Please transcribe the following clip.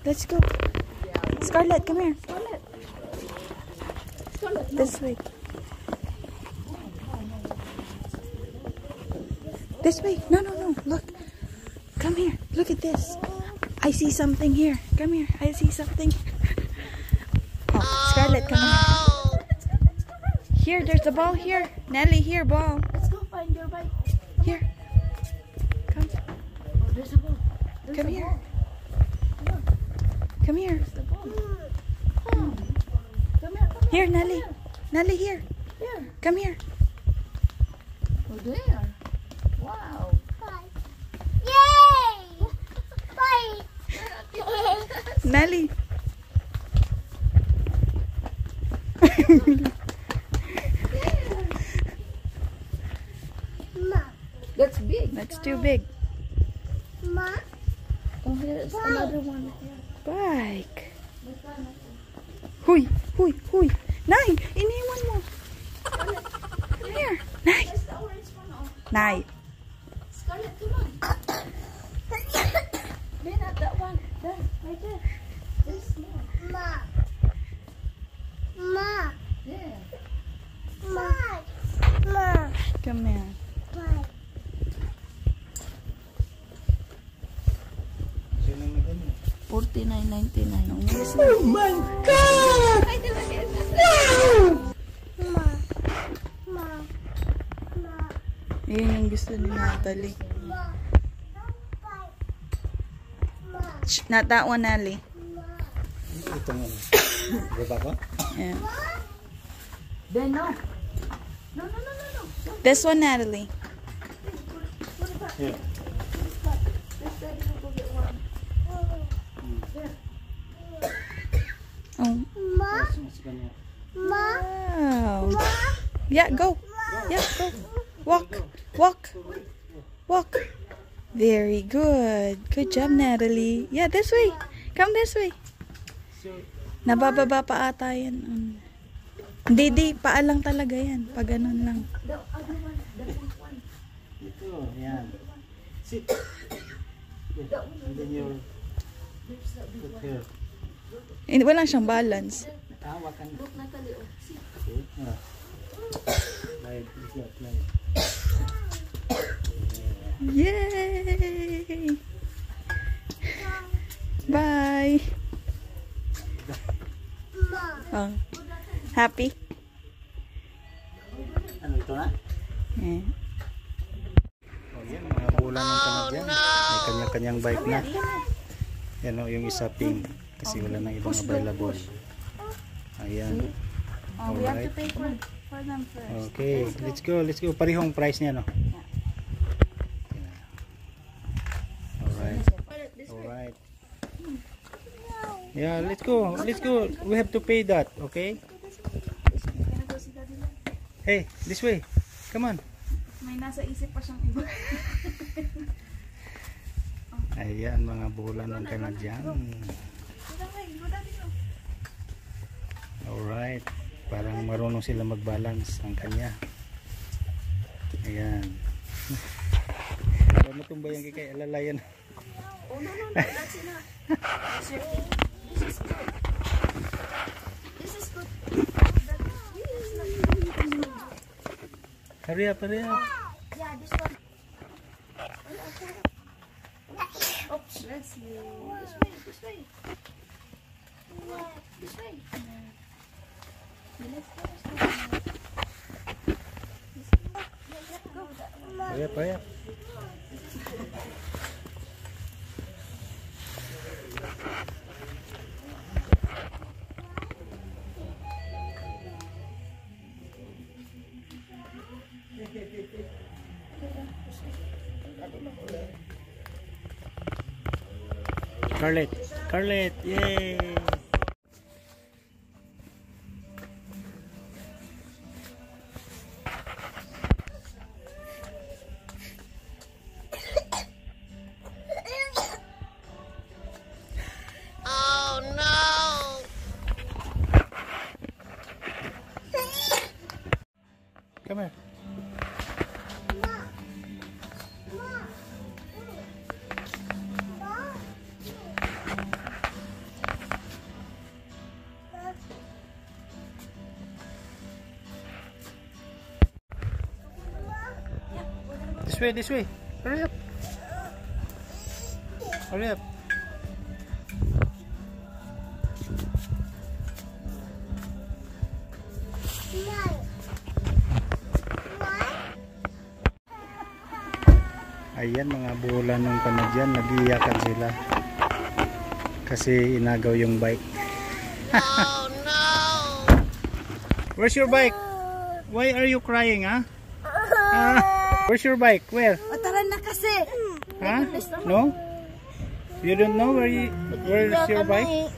Let's go. Scarlett, come here. This way. This way. No, no, no. Look. Come here. Look at this. I see something here. Come here. I see something. Oh, Scarlett, come here. Here, there's the ball here. Nelly, here, ball. Let's go find your bike. Here. Come. Oh, there's a ball. Come here. Come here. The ball. Come here. Here, Nelly. Nelly, here. Here. Come here. Oh, there. Wow. Yay! Bye. Nelly. Ma. That's big. That's too big. Ma. Oh, here's another one. Bike. Huy, huy, huy. Nay, iniwan mo. Come here. Nay. That's the orange one. Oh. Nay. Scarlett, come on. Then not that one. There, right there. There's more. Ma. Ma. There. Ma. Ma. Come here. Bye. $49.99. Oh my God! Ma. Ma. Ma. Yun yung gusto ni Natalie. Ma. Bye. Ma. Shh, not that one, Nelly. Ito nga. Baba ko? Yeah. Then no. No, no, no, no, no. This one, Natalie. Yeah. Let's daddy will go get one. There. Oh. Ma. Sa kanya. Ma. Wow. Yeah, go. Yeah, go. Walk. Walk. Walk. Very good. Good job, Natalie. Yeah, this way. Come this way. Nabababa pa ata yan. Hindi, paa lang talaga yan. Pag ganun lang. The other one. The pink one. Ito, yan. Sit. And then your There's the big put one. here. Wala siyang balance. Tawa ka na. Look, Natalie. Oh, see. Okay. Slide. Slide. Yay! Bye! Ma. Oh. Happy? Ano ito na? Yeah. Oh, yan, mga bulan ng Canadian. May kanya-kanyang bike na. Yan o, yung isa pink. Kasi wala nang ibang available. Ayan. Oh, we have to Alright. pay for them first. Okay, let's go, let's go. Parehong price niya, no? Alright. Alright. Yeah, let's go. Let's go. We have to pay that, okay? Hey, this way. Come on. May nasa isip pa siyang iba. Ayan, mga bulan ng Canadian. Alright. Parang marunong sila mag-balance ang kanya. Ayan. Ano tumba yung kikay? Alalayan. Oh, no, no, no. That's enough. This is good. This is good. Hurry up, hurry up. Yeah, this one. Oops, let's see. This way, this way. This way. Let's go. Hurry up, hurry up. Scarlett, Scarlett, yay! Come here. This way, this way. Hurry up. Hurry up. Ayan, mga bola nung Canadian, nag-iyakan sila kasi inagaw yung bike. Oh no! Where's your bike? Why are you crying, ha? Where's your bike? Where? Tara na kasi. Huh? No? You don't know where's your bike?